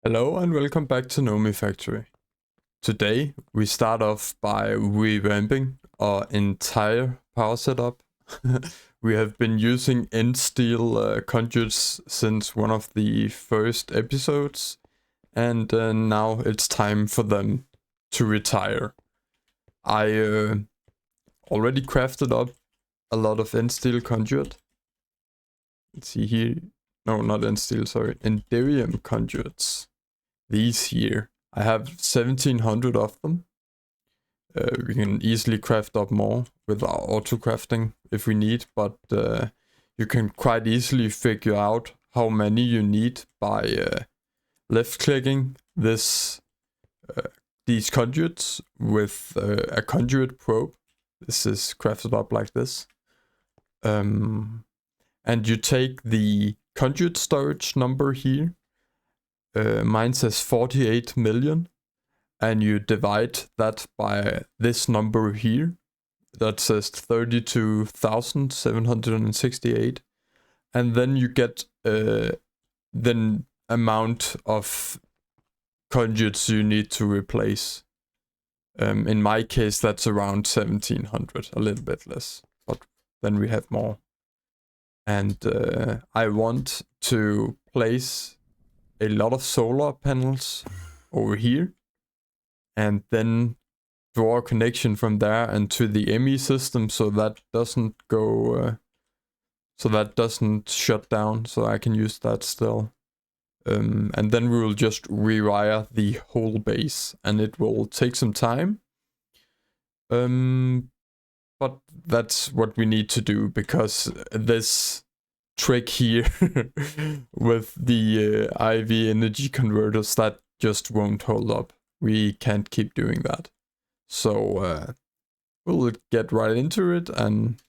Hello and welcome back to Nomifactory. Today we start off by revamping our entire power setup. We have been using end steel conduits since one of the first episodes, and now it's time for them to retire. I already crafted up a lot of end steel conduit. Let's see here. No, not end steel, sorry. Enderium conduits. These here. I have 1700 of them. We can easily craft up more with our auto crafting if we need, but you can quite easily figure out how many you need by left clicking these conduits with a conduit probe. This is crafted up like this. And you take the conduit storage number here. Mine says 48 million, and you divide that by this number here that says 32,768, and then you get the amount of conduits you need to replace. In my case, that's around 1700, a little bit less, but then we have more. And I want to place a lot of solar panels over here, and then draw a connection from there and to the ME system, so that doesn't go, so that doesn't shut down, so I can use that still. And then we will just rewire the whole base, and it will take some time. But that's what we need to do, because this trick here with the IV energy converters, that just won't hold up. We can't keep doing that. So we'll get right into it, and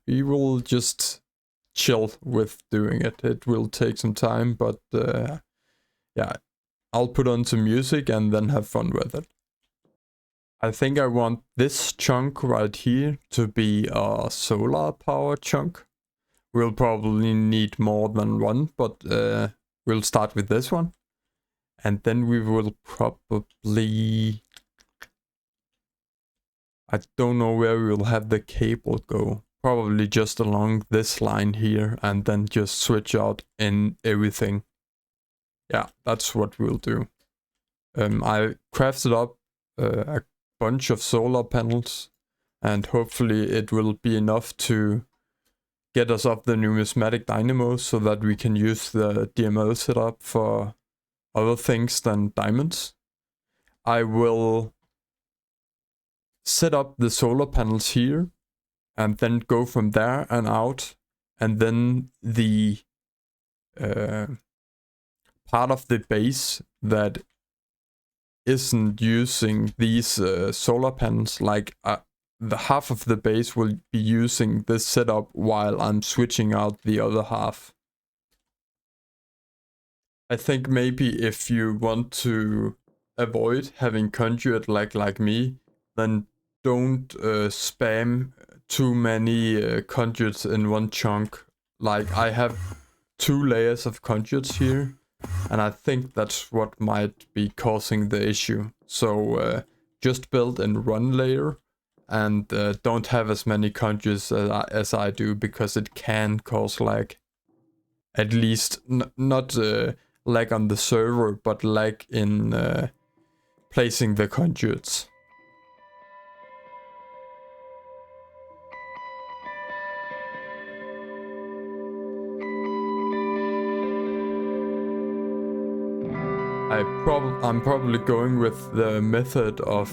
we will just chill with doing it. It will take some time, but yeah, I'll put on some music and then have fun with it. I think I want this chunk right here to be a solar power chunk. We'll probably need more than one, but we'll start with this one. And then we will probably... I don't know where we'll have the cable go. Probably just along this line here, and then just switch out in everything. Yeah, that's what we'll do. I crafted up a bunch of solar panels, and hopefully it will be enough to get us up the numismatic dynamos so that we can use the DML setup for other things than diamonds. I will set up the solar panels here and then go from there and out, and then the part of the base that isn't using these solar panels, like the half of the base will be using this setup while I'm switching out the other half. I think maybe if you want to avoid having conduit like me, then don't spam too many conduits in one chunk. Like, I have 2 layers of conduits here, and I think that's what might be causing the issue. So just build in one layer, and don't have as many conduits as I do, because it can cause lag. At least not lag on the server, but lag in placing the conduits. I'm probably going with the method of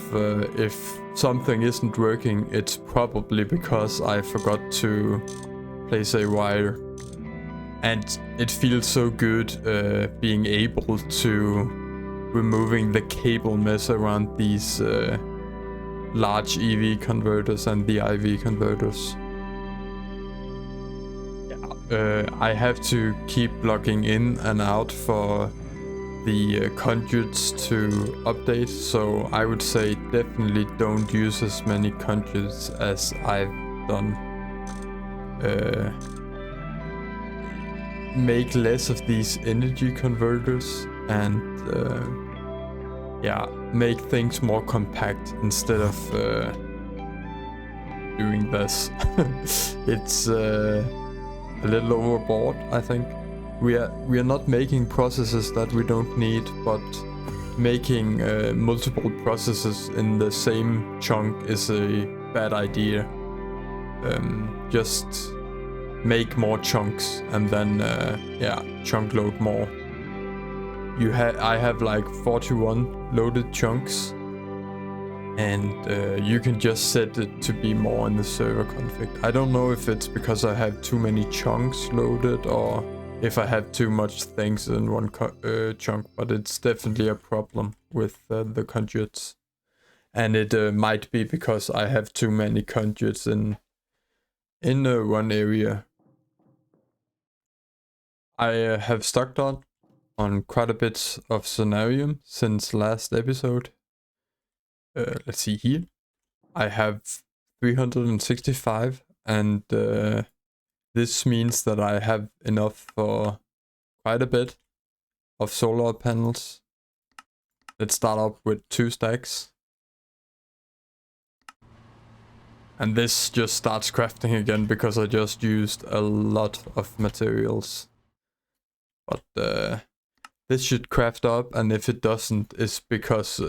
if something isn't working, it's probably because I forgot to place a wire. And it feels so good being able to removing the cable mess around these large EV converters and the IV converters. Yeah, I have to keep logging in and out for the conduits to update, so I would say definitely don't use as many conduits as I've done. Make less of these energy converters and yeah, make things more compact instead of doing this. It's a little overboard, I think. We are not making processes that we don't need, but making multiple processes in the same chunk is a bad idea. Just make more chunks and then yeah, chunk load more. I have like 41 loaded chunks, and you can just set it to be more in the server config. I don't know if it's because I have too many chunks loaded or if I have too much things in one chunk, but it's definitely a problem with the conduits. And it might be because I have too many conduits in one area. I have stocked on quite a bit of Scenarium since last episode. Let's see here. I have 365, and this means that I have enough for quite a bit of solar panels. Let's start up with 2 stacks. And this just starts crafting again because I just used a lot of materials. But this should craft up, and if it doesn't, it's because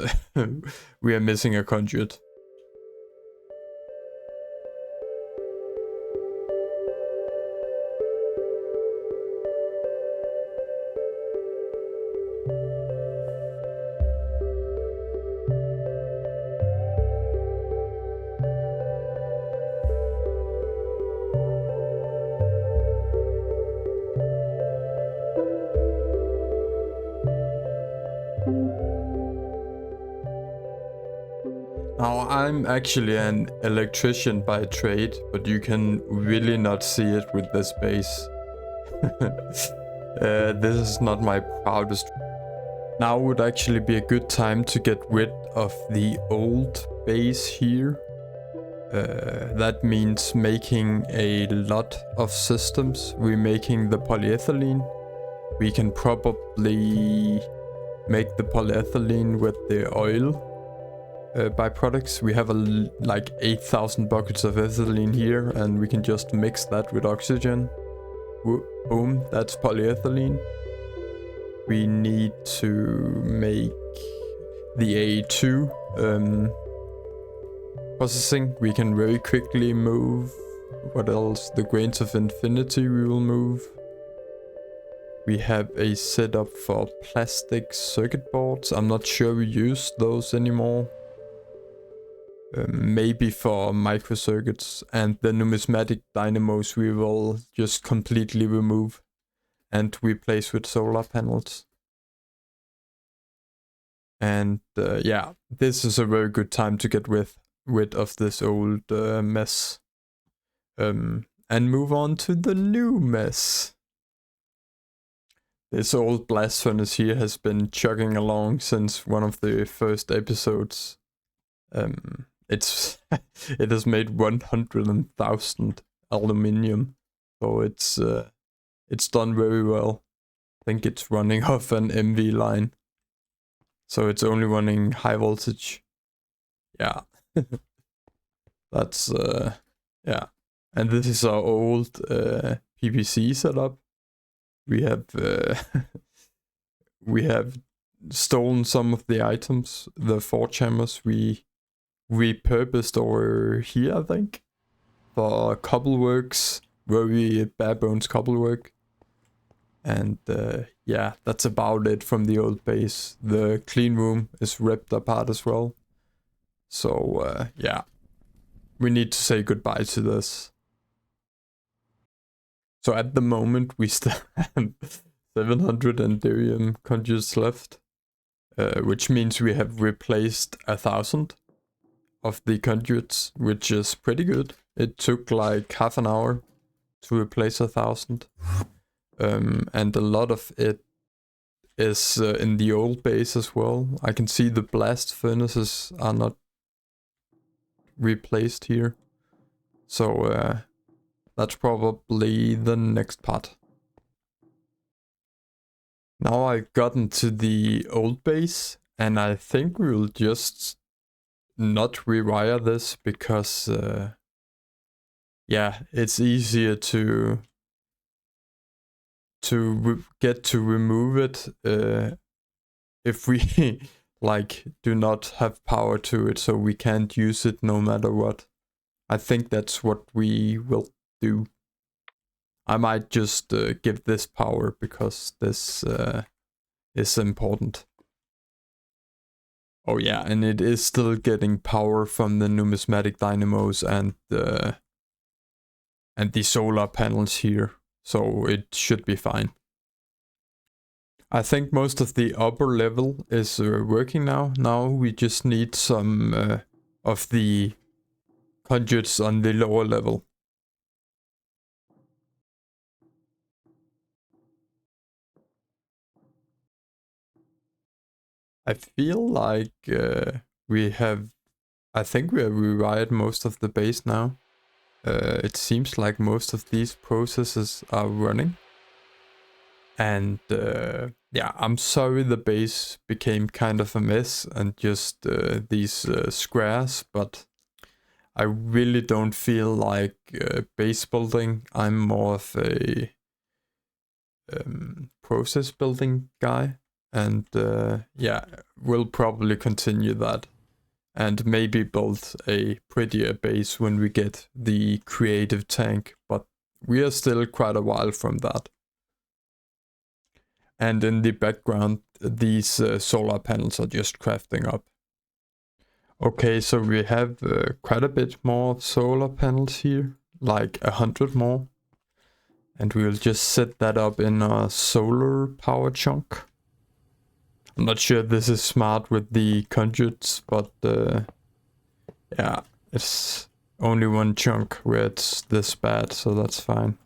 we are missing a conduit. Now, I'm actually an electrician by trade, but you can really not see it with this base. This is not my proudest. Now would actually be a good time to get rid of the old base here. That means making a lot of systems, remaking the polyethylene. We can probably make the polyethylene with the oil byproducts. We have like 8,000 buckets of ethylene here, and we can just mix that with oxygen. Boom, that's polyethylene. We need to make the A2 processing. We can very quickly move. What else? The grains of infinity we will move. We have a setup for plastic circuit boards. I'm not sure we use those anymore. Maybe for microcircuits, and the numismatic dynamos we will just completely remove and replace with solar panels. And yeah, this is a very good time to get rid of this old mess and move on to the new mess. This old blast furnace here has been chugging along since one of the first episodes. It has made 100,000 aluminium, so it's done very well. I think it's running off an MV line, so it's only running high voltage. Yeah, that's yeah. And this is our old PPC setup. We have we have stolen some of the items, the forge hammers we repurposed over here, I think, for cobble works, very bare bones cobble work. And yeah, that's about it from the old base. The clean room is ripped apart as well. So yeah, we need to say goodbye to this. So at the moment we still have 700 Enderium conduits left, which means we have replaced 1,000 of the conduits, which is pretty good. It took like half an hour to replace 1,000. And a lot of it is in the old base as well. I can see the blast furnaces are not replaced here. So that's probably the next part. Now I've gotten to the old base, and I think we will just not rewire this because yeah, it's easier to get to remove it if we like do not have power to it, so we can't use it no matter what. I think that's what we will do. I might just give this power because this is important. Oh yeah, and it is still getting power from the numismatic dynamos and the solar panels here, so it should be fine. I think most of the upper level is working now. Now we just need some of the conduits on the lower level. I feel like I think we have rewired most of the base now. It seems like most of these processes are running. And yeah, I'm sorry the base became kind of a mess and just these squares, but I really don't feel like base building. I'm more of a process building guy, and yeah, we'll probably continue that and maybe build a prettier base when we get the creative tank, but we are still quite a while from that. And in the background, these solar panels are just crafting up. Okay, so we have quite a bit more solar panels here, like 100 more. And we'll just set that up in a solar power chunk. I'm not sure this is smart with the conduits, but yeah, it's only one chunk where it's this bad, so that's fine.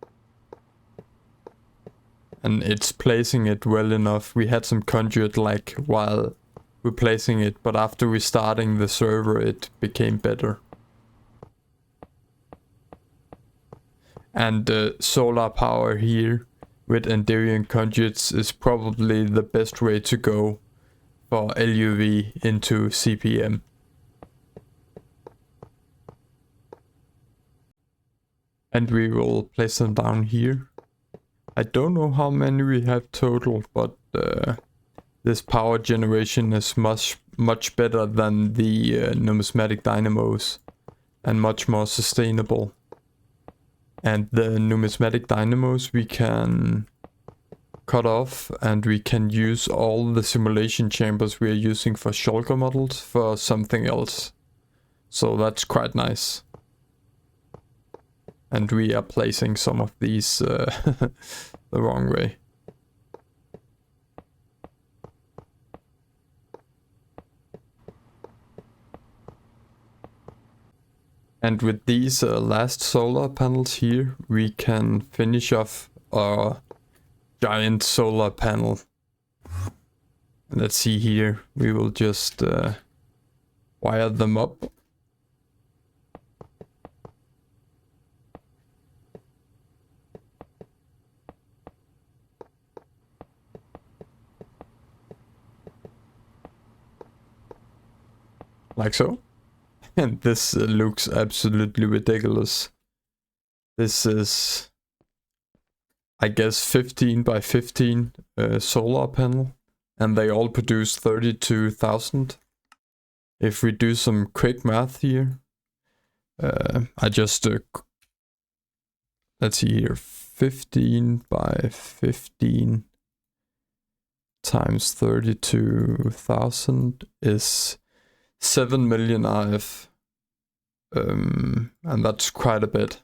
And it's placing it well enough. We had some conduit like while replacing it, but after restarting the server it became better. And solar power here with Enderian conduits is probably the best way to go for LUV into CPM. And we will place them down here. I don't know how many we have total, but this power generation is much better than the numismatic dynamos and much more sustainable. And the numismatic dynamos we can cut off, and we can use all the simulation chambers we are using for shulker models for something else. So that's quite nice. And we are placing some of these the wrong way. And with these last solar panels here, we can finish off our giant solar panel. Let's see here, we will just wire them up. Like so. And this looks absolutely ridiculous. This is, I guess, 15 by 15 solar panel, and they all produce 32,000. If we do some quick math here, I just let's see here, 15 by 15 times 32,000 is 7 million RF, and that's quite a bit.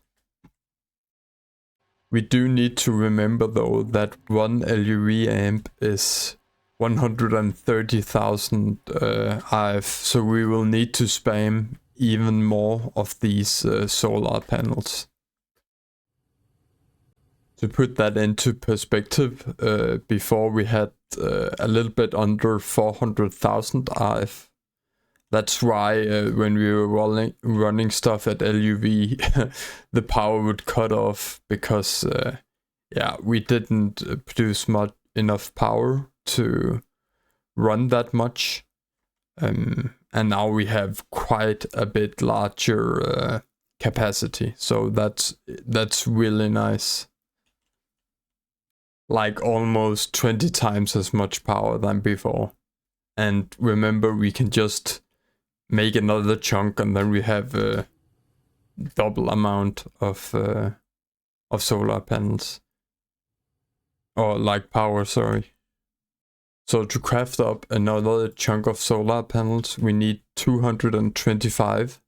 We do need to remember though that one LUV amp is 130,000 RF, so we will need to spam even more of these solar panels. To put that into perspective, before we had a little bit under 400,000 RF. That's why when we were running stuff at LUV, the power would cut off because yeah, we didn't produce enough power to run that much. And now we have quite a bit larger capacity, so that's really nice. Like almost 20 times as much power than before. And remember, we can just make another chunk and then we have a double amount of solar panels. Or like power, sorry. So to craft up another chunk of solar panels, we need 225.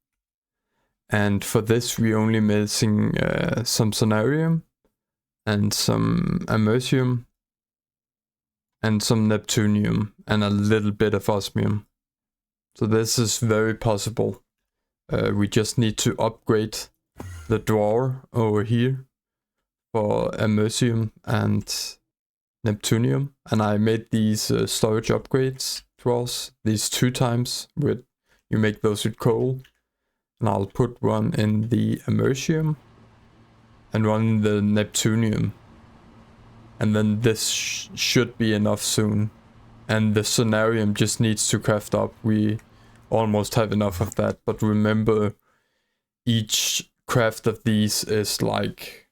And for this, we're only missing some sonarium and some americium and some neptunium and a little bit of osmium. So this is very possible. We just need to upgrade the drawer over here for americium and neptunium, and I made these storage upgrades drawers these 2 times. With you make those with coal, and I'll put one in the americium and one in the neptunium, and then this should be enough soon. And the sonarium just needs to craft up. We almost have enough of that, but remember, each craft of these is like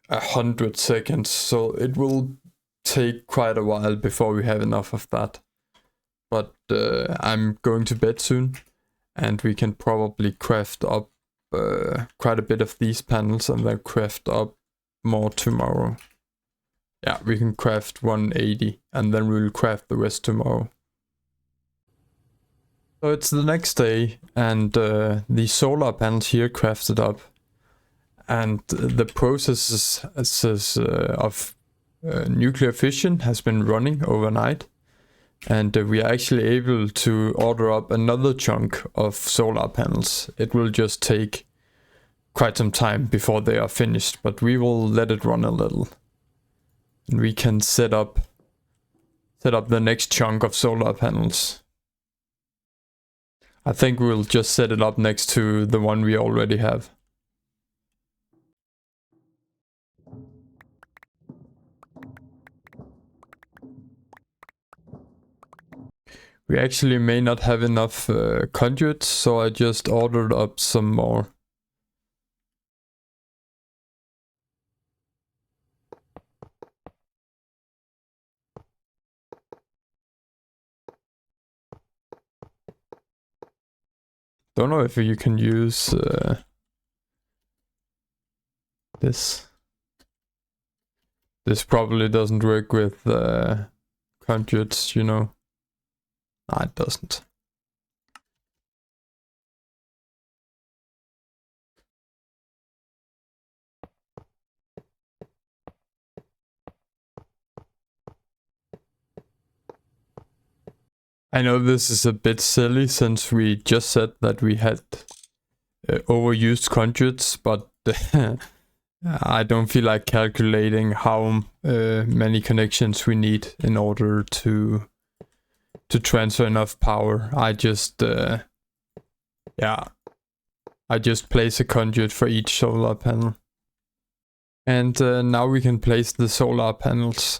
100 seconds, so it will take quite a while before we have enough of that. But I'm going to bed soon, and we can probably craft up quite a bit of these panels and then craft up more tomorrow. Yeah, we can craft 180 and then we'll craft the rest tomorrow. So it's the next day, and the solar panels here crafted up, and the processes of nuclear fission has been running overnight, and we are actually able to order up another chunk of solar panels. It will just take quite some time before they are finished, but we will let it run a little, and we can set up the next chunk of solar panels. I think we'll just set it up next to the one we already have. We actually may not have enough conduits, so I just ordered up some more. Don't know if you can use this. This probably doesn't work with conduits, you know. No, it doesn't. I know this is a bit silly since we just said that we had overused conduits, but I don't feel like calculating how many connections we need in order to transfer enough power. I just place a conduit for each solar panel. And now we can place the solar panels.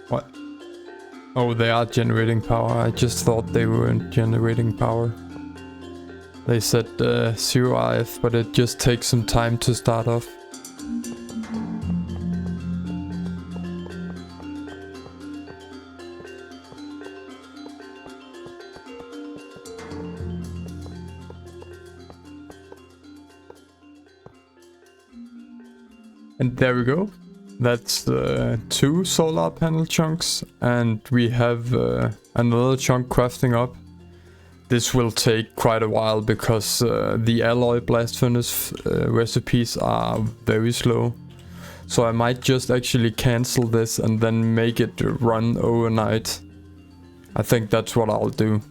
What? Oh, they are generating power. I just thought they weren't generating power. They said 0 IF, but it just takes some time to start off. And there we go. That's 2 solar panel chunks, and we have another chunk crafting up. This will take quite a while because the alloy blast furnace recipes are very slow. So I might just actually cancel this and then make it run overnight. I think that's what I'll do.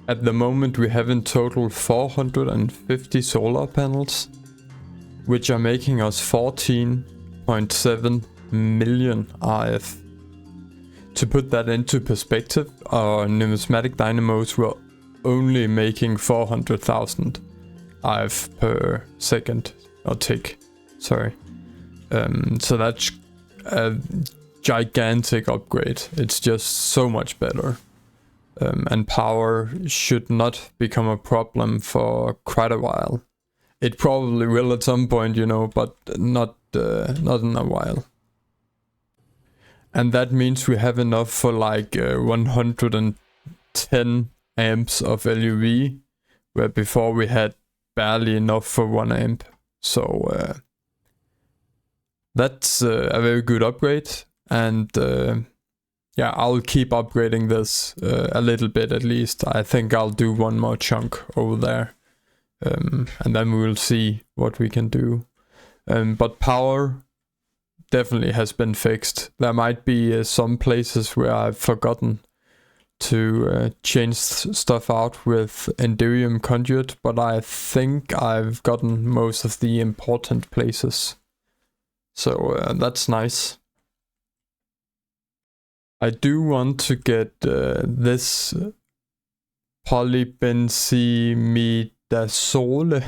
At the moment we have in total 450 solar panels, which are making us 14.7 million RF. To put that into perspective, our numismatic dynamos were only making 400,000 RF per second, or tick, sorry. So that's a gigantic upgrade. It's just so much better. And power should not become a problem for quite a while. It probably will at some point, you know, but not in a while. And that means we have enough for like 110 amps of LUV, where before we had barely enough for 1 amp. So that's a very good upgrade, and yeah, I'll keep upgrading this a little bit at least. I think I'll do one more chunk over there, and then we will see what we can do. But power definitely has been fixed. There might be some places where I've forgotten to change stuff out with Enderium conduit, but I think I've gotten most of the important places. So that's nice. I do want to get this polybenzimidazole,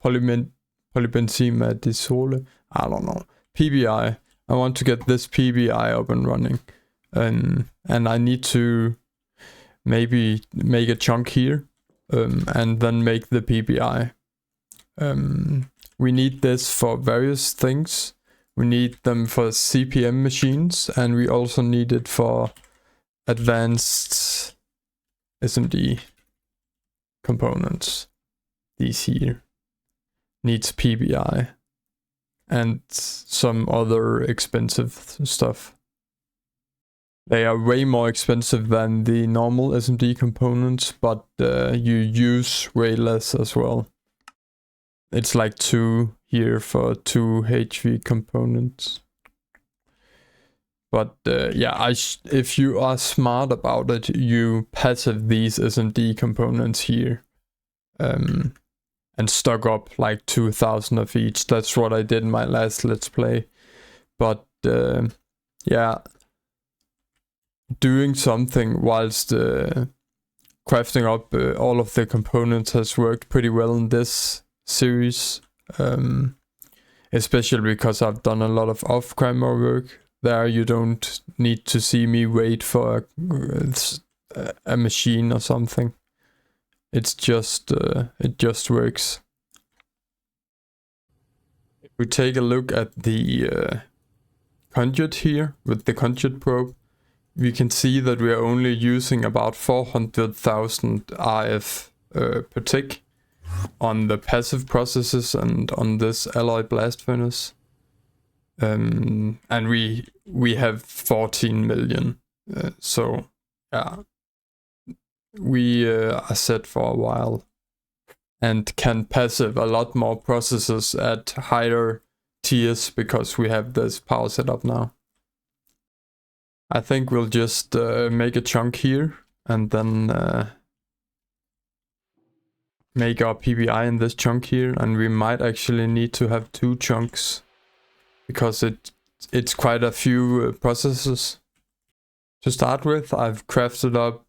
polybenzimidazole, I don't know, PBI. I want to get this PBI up and running, and I need to maybe make a chunk here, and then make the PBI. We need this for various things. We need them for CPM machines, and we also need it for advanced SMD components. These here needs PBI and some other expensive stuff. They are way more expensive than the normal SMD components, but you use way less as well. It's like 2 here for 2 HV components. But yeah, if you are smart about it, you passive these SMD components here. And stock up like 2,000 of each. That's what I did in my last Let's Play. But yeah, doing something whilst crafting up all of the components has worked pretty well in this series, especially because I've done a lot of off-camera work. There you don't need to see me wait for a machine or something. It's just it just works. If we take a look at the conduit here with the conduit probe, we can see that we are only using about 400,000 RF per tick on the passive processes and on this alloy blast furnace, and we have 14 million. So yeah, we are set for a while and can passive a lot more processes at higher tiers because we have this power setup now. I think we'll just make a chunk here and then make our PBI in this chunk here, and we might actually need to have 2 chunks because it's quite a few processes. To start with, I've crafted up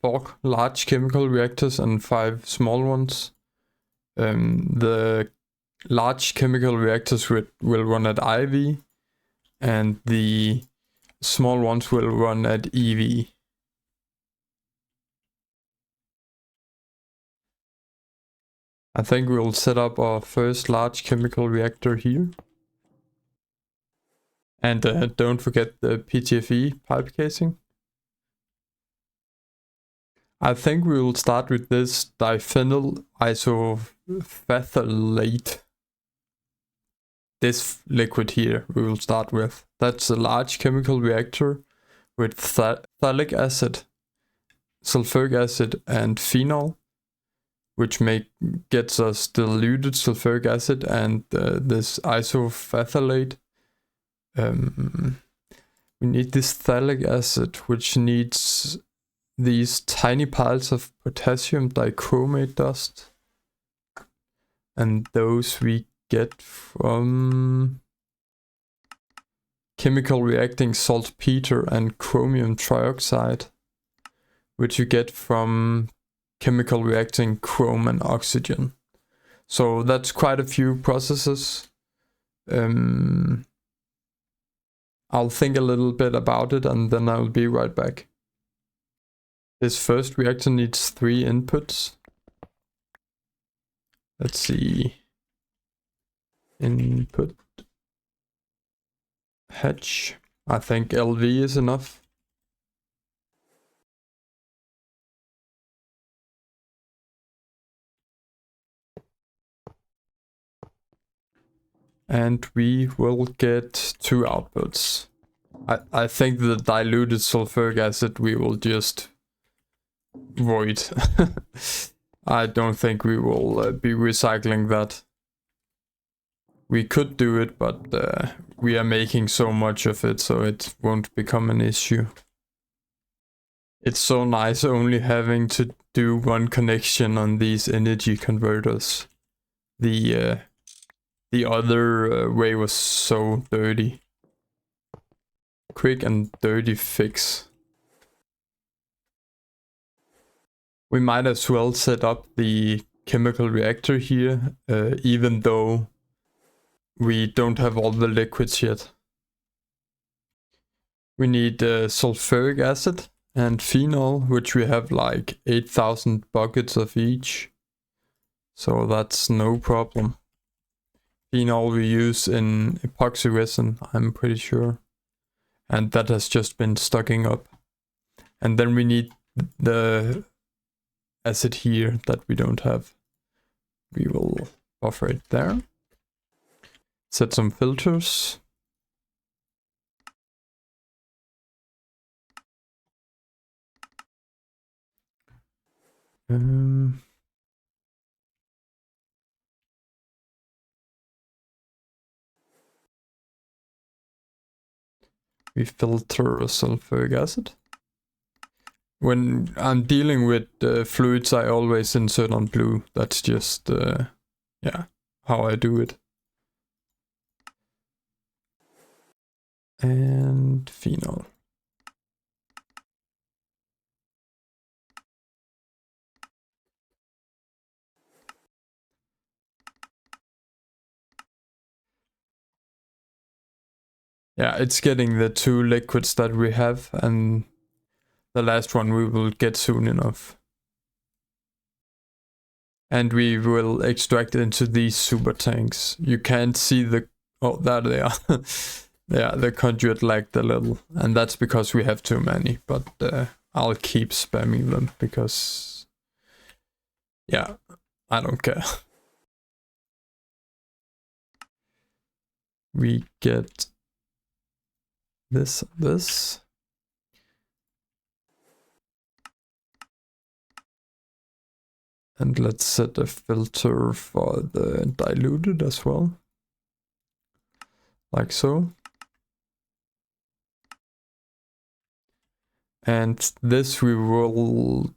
4 large chemical reactors and 5 small ones. The large chemical reactors will run at IV, and the small ones will run at EV. I think we'll set up our first large chemical reactor here. And don't forget the PTFE pipe casing. I think we will start with this diphenyl isophthalate. This liquid here we will start with. That's a large chemical reactor with phthalic acid, sulfuric acid and phenol, which gets us diluted sulfuric acid and this isophthalate. We need this phthalic acid, which needs these tiny piles of potassium dichromate dust. And those we get from chemical reacting saltpeter and chromium trioxide, which you get from chemical reacting chrome and oxygen. So that's quite a few processes. I'll think a little bit about it and then I'll be right back. This first reactor needs 3 inputs. Let's see. Input hatch. I think LV is enough. And we will get 2 outputs. I think the diluted sulfuric acid we will just void. I don't think we will be recycling that. We could do it, but we are making so much of it, so it won't become an issue. It's so nice only having to do one connection on these energy converters. The other way was so dirty. Quick and dirty fix. We might as well set up the chemical reactor here, even though we don't have all the liquids yet. We need sulfuric acid and phenol, which we have like 8,000 buckets of each. So that's no problem. Phenol we use in epoxy resin, I'm pretty sure. And that has just been stocking up. And then we need the acid here that we don't have. We will buffer it there. Set some filters. We filter sulfuric acid. When I'm dealing with fluids, I always insert on blue. That's just, yeah, how I do it. And phenol. Yeah, it's getting the 2 liquids that we have, and the last one we will get soon enough. And we will extract into these super tanks. You can't see the... Oh, there they are. Yeah, the conduit lagged a little, and that's because we have too many, but I'll keep spamming them because... Yeah, I don't care. We get this. And let's set a filter for the diluted as well. Like so. And this we will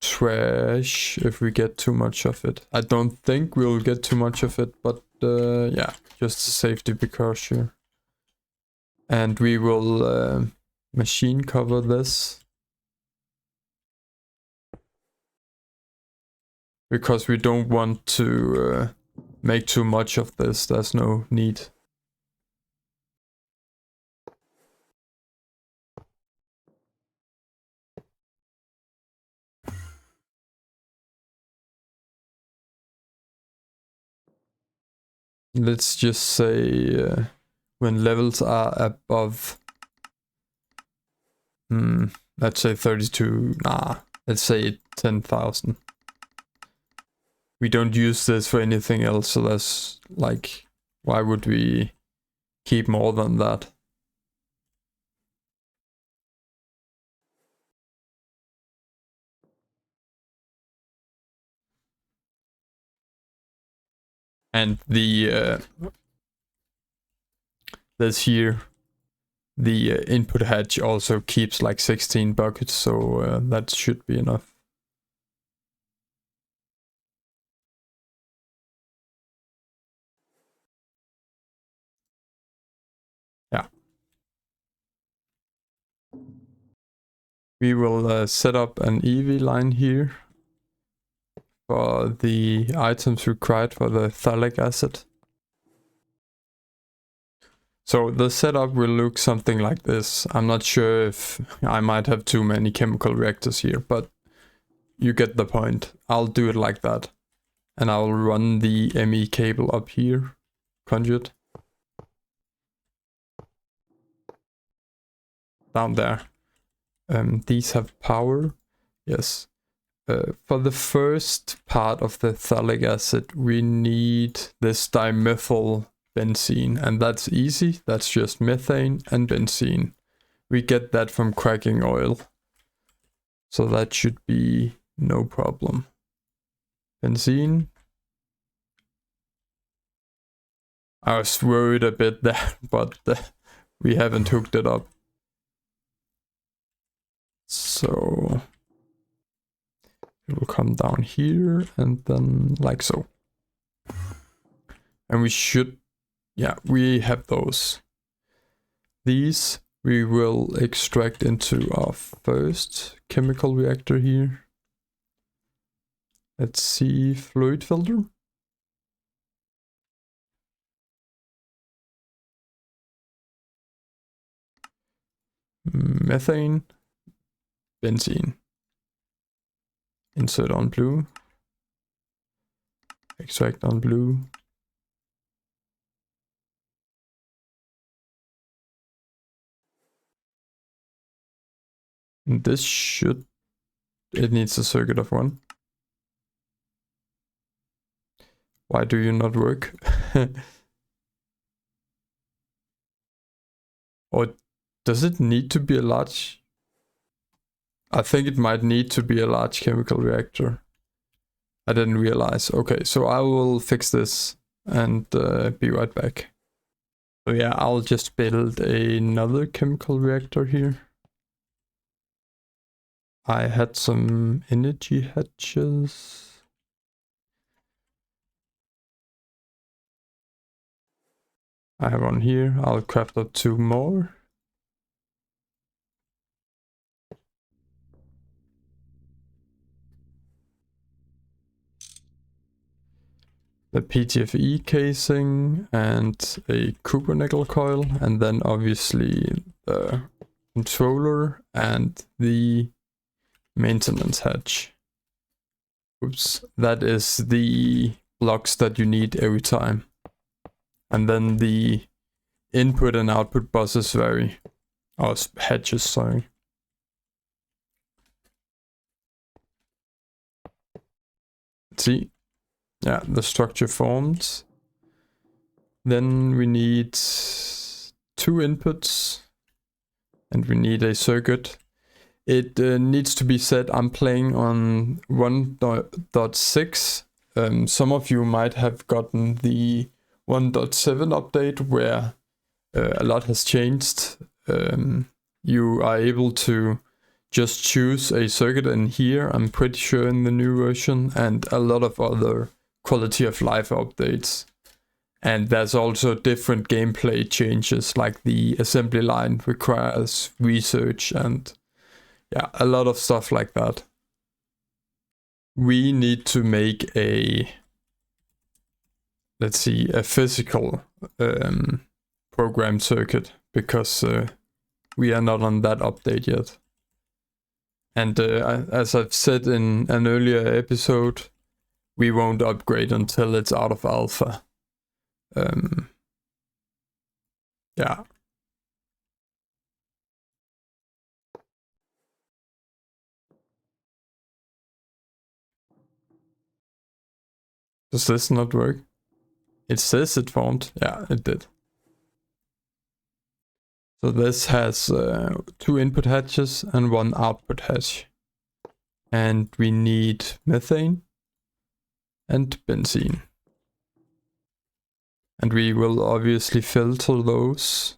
trash if we get too much of it. I don't think we'll get too much of it, but yeah, just a safety precaution. And we will machine cover this. Because we don't want to make too much of this, there's no need. Let's just say when levels are above, let's say 32, let's say 10,000. We don't use this for anything else, so that's like, why would we keep more than that? And the this here, the input hatch also keeps like 16 buckets, so that should be enough. Yeah. We will set up an EV line here for the items required for the phthalic acid. So the setup will look something like this. I'm not sure if I might have too many chemical reactors here, but you get the point. I'll do it like that. And I'll run the ME cable up here, conduit. Down there. These have power, yes. For the first part of the phthalic acid, we need this dimethyl benzene, and that's easy. That's just methane and benzene. We get that from cracking oil, so that should be no problem. Benzene. I was worried a bit there, but we haven't hooked it up. So it will come down here and then like so. And we should, yeah, we have those. These we will extract into our first chemical reactor here. Let's see, fluid filter. Methane, benzene. Insert on blue. Extract on blue. And this should, it needs a circuit of 1. Why do you not work? Or does it need to be a large? I think it might need to be a large chemical reactor. I didn't realize. Okay, so I will fix this and be right back. So yeah, I'll just build another chemical reactor here. I had some energy hatches. I have one here. I'll craft up 2 more. The PTFE casing and a copper nickel coil, and then obviously the controller and the maintenance hatch. Oops, that is the blocks that you need every time. And then the input and output buses vary. Or hatches, sorry. Let's see. Yeah, the structure formed. Then we need 2 inputs. And we need a circuit. It needs to be set, I'm playing on 1.6. Some of you might have gotten the 1.7 update where a lot has changed. You are able to just choose a circuit in here, I'm pretty sure, in the new version, and a lot of other quality of life updates. And there's also different gameplay changes, like the assembly line requires research and yeah, a lot of stuff like that. We need to make a, let's see, a physical program circuit, because we are not on that update yet. And as I've said in an earlier episode, we won't upgrade until it's out of alpha. Yeah. Does this not work? It says it formed. Yeah, it did. So this has 2 input hatches and 1 output hatch. And we need methane and benzene. And we will obviously filter those.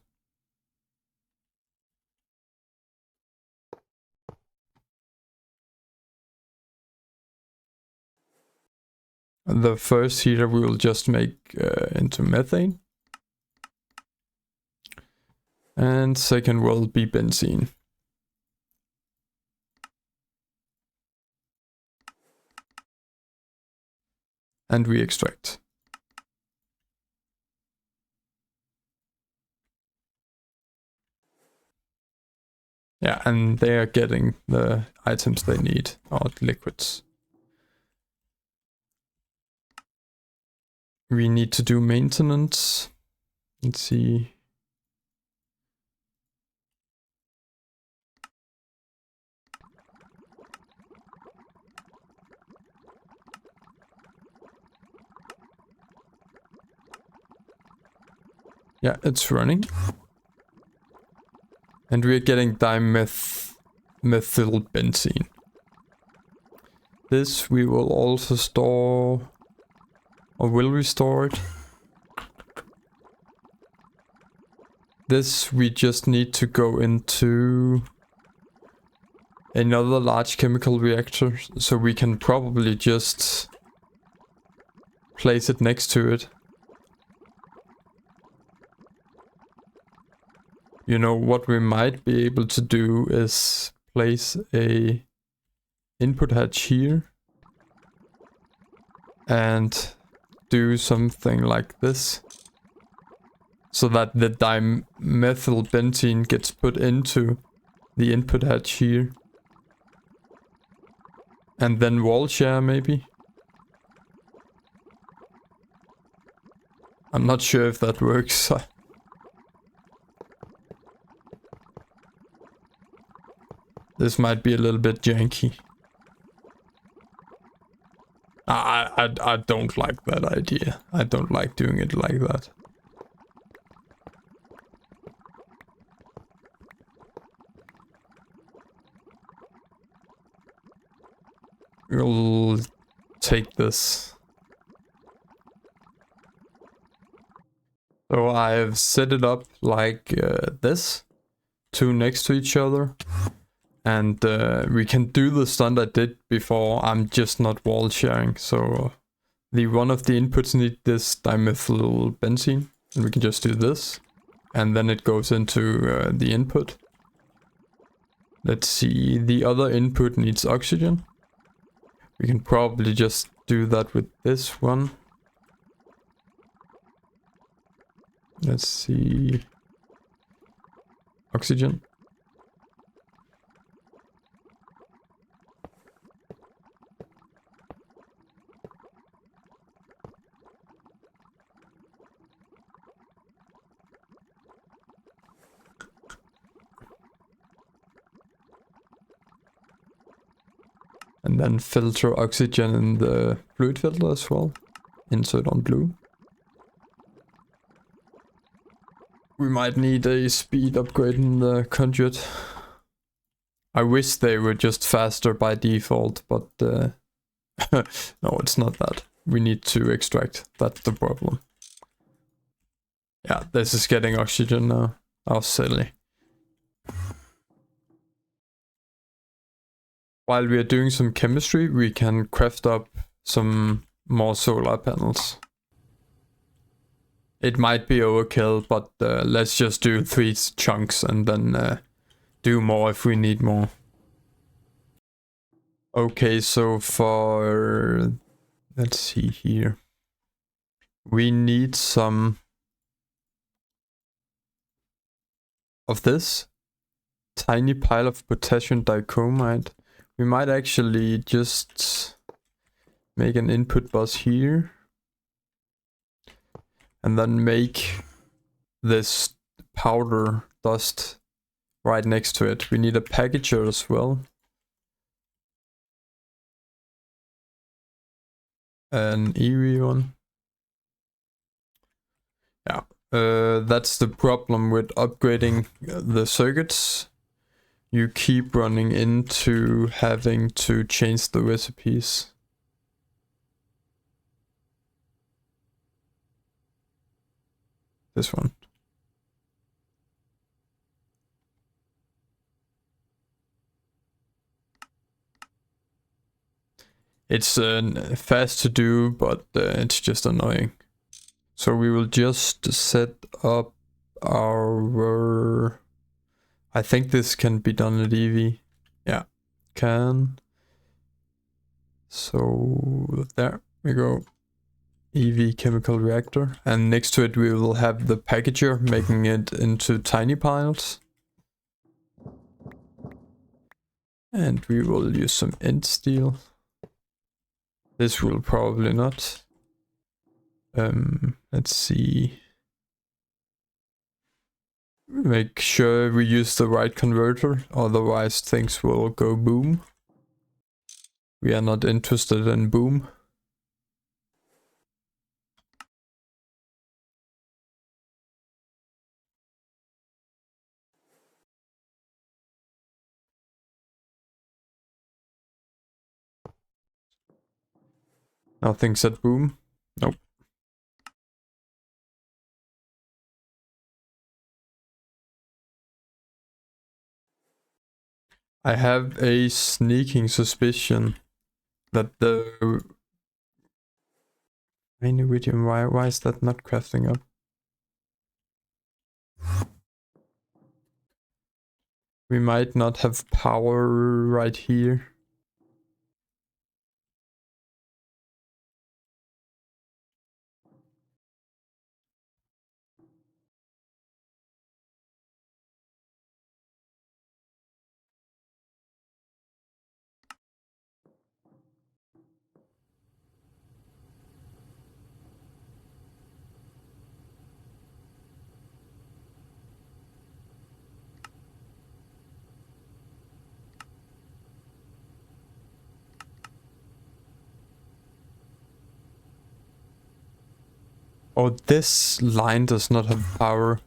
The first heater we will just make into methane. And second will be benzene. And we extract. Yeah, and they are getting the items they need, or liquids. We need to do maintenance. Let's see. Yeah, it's running. And we're getting dimethylbenzene. This we will also store, or will we store it? This we just need to go into another large chemical reactor, so we can probably just place it next to it. You know, what we might be able to do is place a input hatch here and do something like this, so that the dimethylbenzene gets put into the input hatch here. And then wall share maybe? I'm not sure if that works. This might be a little bit janky. I don't like that idea. I don't like doing it like that. We'll take this. So I've set it up like this, two next to each other. And we can do the stunt I did before. I'm just not wall sharing. So the one of the inputs need this dimethylbenzene, and we can just do this, and then it goes into the input. Let's see, the other input needs oxygen. We can probably just do that with this one. Let's see, oxygen. And then filter oxygen in the fluid filter as well. Insert on blue. We might need a speed upgrade in the conduit. I wish they were just faster by default, but no, it's not that. We need to extract. That's the problem. Yeah, this is getting oxygen now. How silly. While we are doing some chemistry, we can craft up some more solar panels. It might be overkill, but let's just do 3 chunks and then do more if we need more. Okay, so for... let's see here. We need some of this tiny pile of potassium dichromate. We might actually just make an input bus here. And then make this powder dust right next to it. We need a packager as well. An EV one. Yeah, that's the problem with upgrading the circuits. You keep running into having to change the recipes. This one. It's fast to do, but it's just annoying. So we will just set up our... I think this can be done at EV. Yeah, can. So there we go. EV chemical reactor. And next to it we will have the packager, making it into tiny piles. And we will use some end steel. This will probably not. Let's see. Make sure we use the right converter, otherwise things will go boom. We are not interested in boom. Nothing said boom. Nope. I have a sneaking suspicion that the iridium, why is that not crafting up? We might not have power right here. Oh, this line does not have power.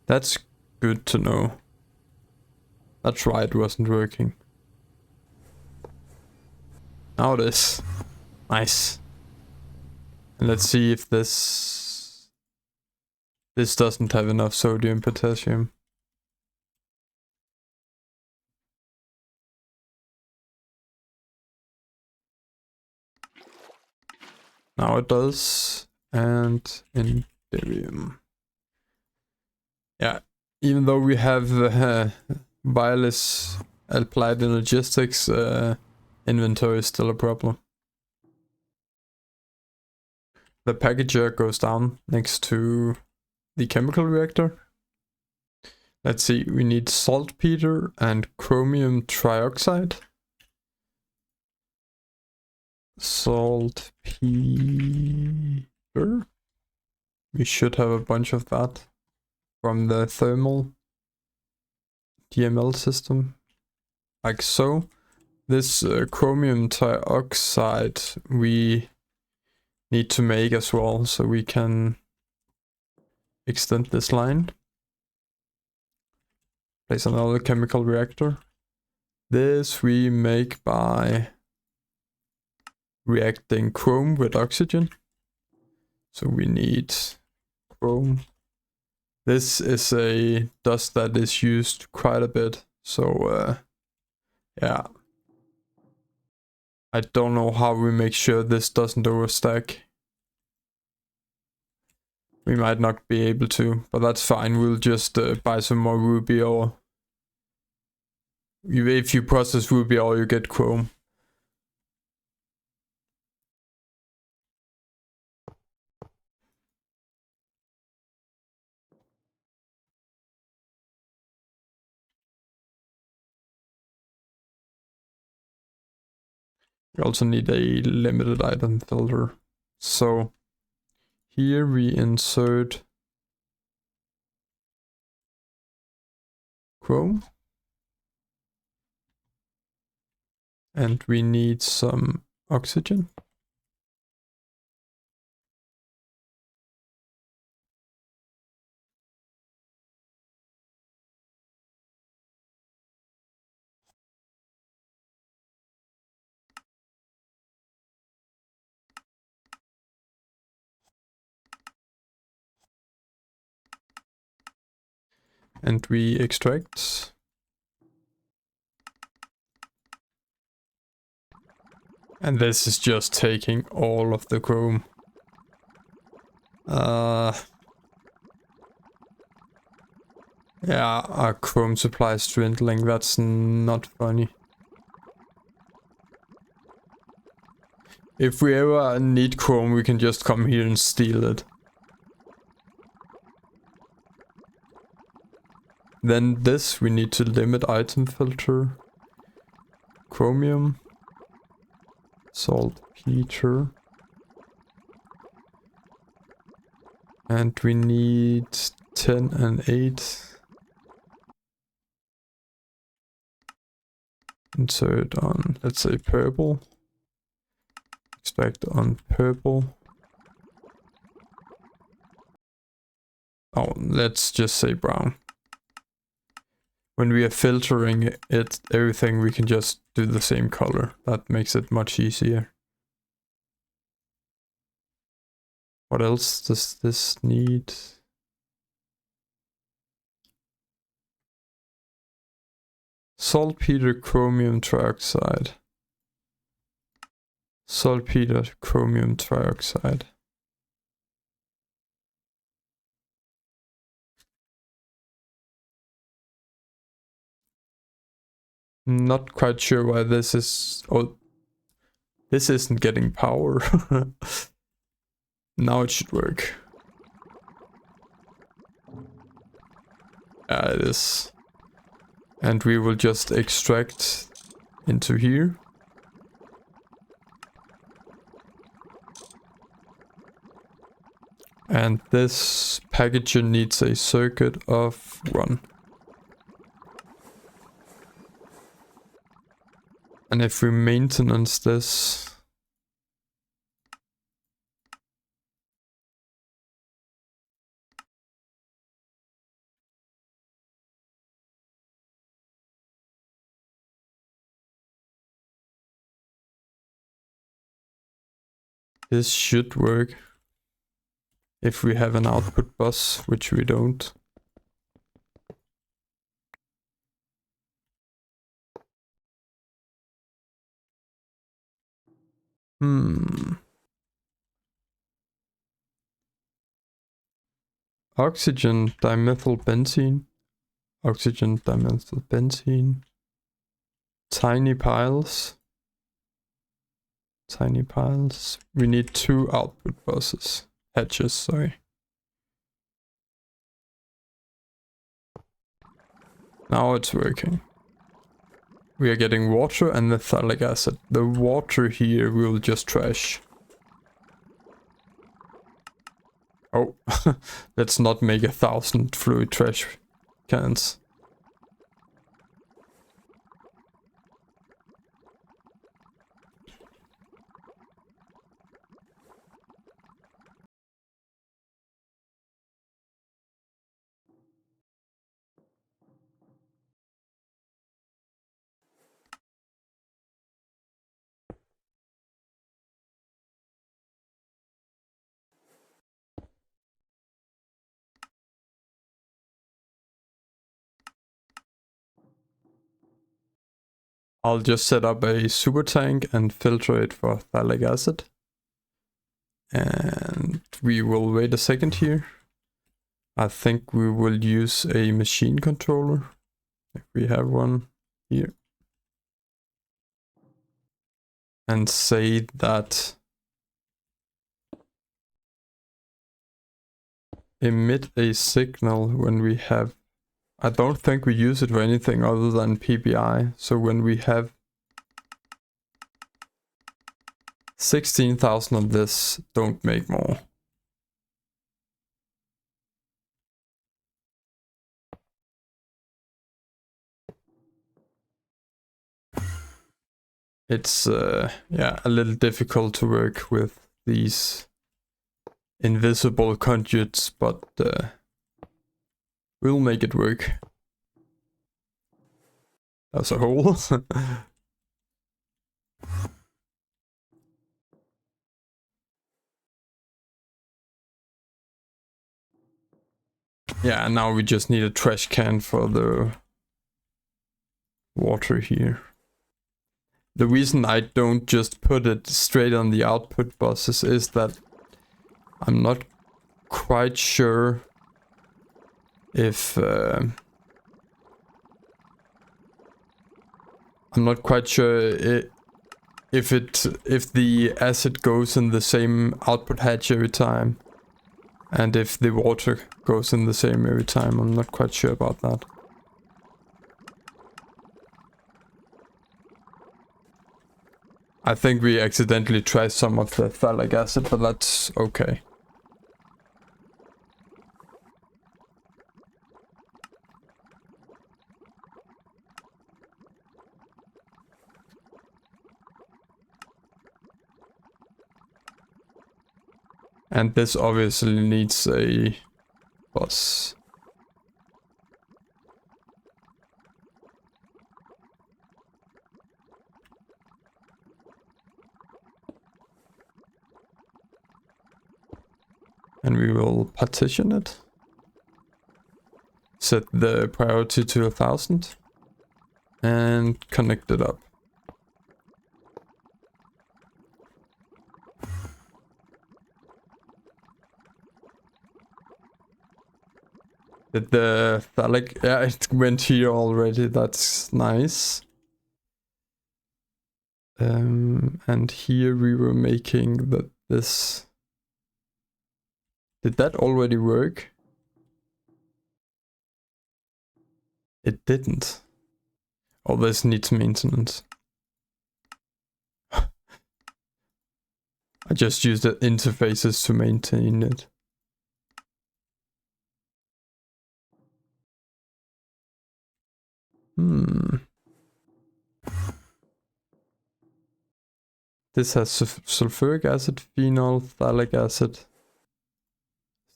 That's good to know. That's why it wasn't working. Now it is. Nice. And let's see if this doesn't have enough sodium potassium. Now it does. And Inderium. Yeah, even though we have wireless applied in logistics, inventory is still a problem. The packager goes down next to the chemical reactor. Let's see, we need saltpeter and chromium trioxide. Saltpeter. We should have a bunch of that from the thermal DML system, like so. This chromium trioxide we need to make as well, so we can extend this line. Place another chemical reactor. This we make by reacting chrome with oxygen. So we need chrome. This is a dust that is used quite a bit, so yeah. I don't know how we make sure this doesn't overstack. We might not be able to, but that's fine. We'll just buy some more ruby ore. If you process ruby ore, you get chrome. We also need a limited item filter. So here we insert chrome. And we need some oxygen. And we extract. And this is just taking all of the chrome. Yeah, our chrome supply is dwindling. That's not funny. If we ever need chrome, we can just come here and steal it. Then this, we need to limit item filter. Chromium. Saltpeter. And we need 10 and 8. Insert on, let's say, purple. Extract on purple. Oh, let's just say brown. When we are filtering it, everything, we can just do the same color. That makes it much easier. What else does this need? Saltpeter chromium trioxide. Saltpeter chromium trioxide. Not quite sure why this is... Oh, this isn't getting power. Now it should work. Yeah, it is. And we will just extract into here. And this packager needs a circuit of 1. And if we maintenance this, this should work. If we have an output bus, which we don't. Oxygen dimethylbenzene. Oxygen dimethylbenzene. Tiny piles. Tiny piles. We need 2 output buses. Hatches, sorry. Now it's working. We are getting water and methylic acid. The water here we will just trash. Oh, let's not make 1,000 fluid trash cans. I'll just set up a super tank and filter it for phthalic acid. And we will wait a second here. I think we will use a machine controller, if we have one here. And say that emit a signal when we have... I don't think we use it for anything other than PBI. So when we have 16,000 of this, don't make more. It's yeah, a little difficult to work with these invisible conduits, but we'll make it work as a whole. Yeah, now we just need a trash can for the water here. the reason I don't just put it straight on the output buses is that I'm not quite sure if if the acid goes in the same output hatch every time, and if the water goes in the same every time. I'm not quite sure about that. I think we accidentally tried some of the phthalic acid, but that's okay. And this obviously needs a bus. And we will partition it. Set the priority to 1000. And connect it up. Did the phthalic... Yeah, it went here already. That's nice. And here we were making this... Did that already work? It didn't. Oh, this needs maintenance. I just used the interfaces to maintain it. This has sulfuric acid, phenol, phthalic acid. Is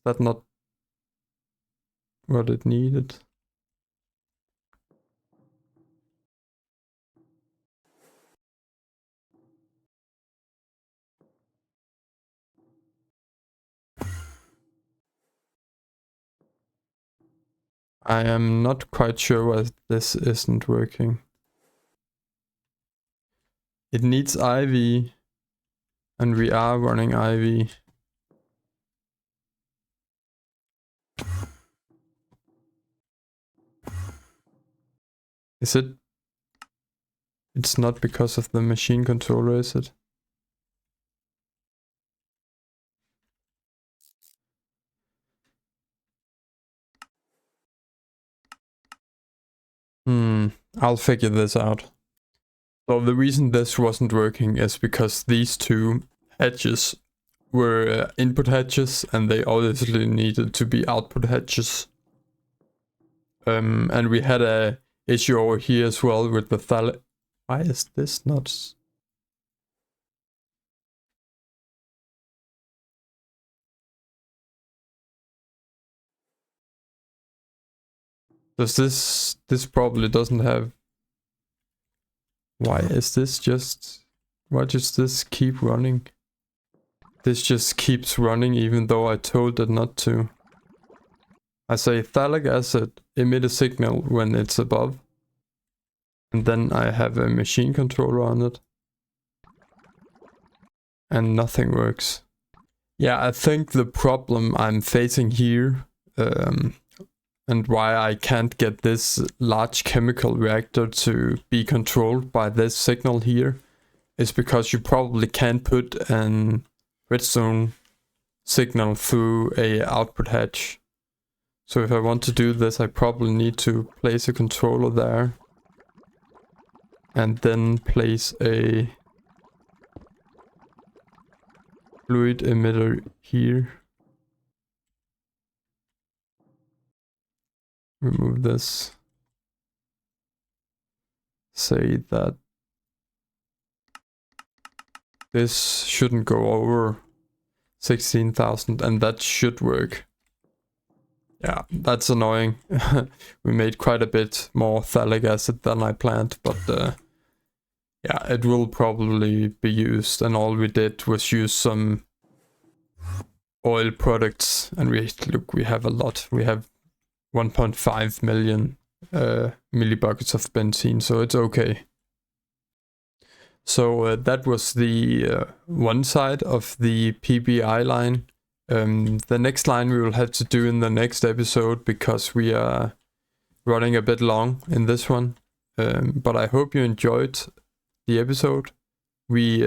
that not what it needed? I am not quite sure why this isn't working. It needs IV, and we are running IV. Is it? It's not because of the machine controller, is it? I'll figure this out. So the reason this wasn't working is because these two hatches were input hatches, and they obviously needed to be output hatches. And we had a issue over here as well with the phthalic. Why is this not? Does this probably doesn't have? Why is this just? Why does this keep running? This just keeps running even though I told it not to. I say phthalic acid emit a signal when it's above. And then I have a machine controller on it. And nothing works. Yeah, I think the problem I'm facing here, and why I can't get this large chemical reactor to be controlled by this signal here, is because you probably can't put an redstone signal through a output hatch. So if I want to do this, I probably need to place a controller there. And then place a fluid emitter here. Remove this. Say that this shouldn't go over 16,000, and that should work. Yeah, that's annoying. We made quite a bit more phthalic acid than I planned, but yeah, it will probably be used, and all we did was use some oil products, and we have a lot. We have 1.5 million millibuckets of benzene, so it's okay. So that was the one side of the PBI line. The next line we will have to do in the next episode because we are running a bit long in this one. But I hope you enjoyed the episode. We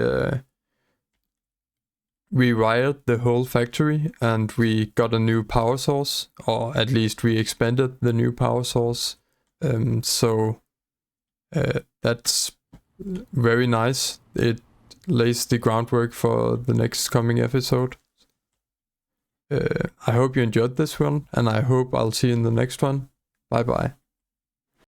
rewired the whole factory and we got a new power source, or at least we expanded the new power source. So that's very nice. It lays the groundwork for the next coming episode. I hope you enjoyed this one, and I hope I'll see you in the next one. Bye bye.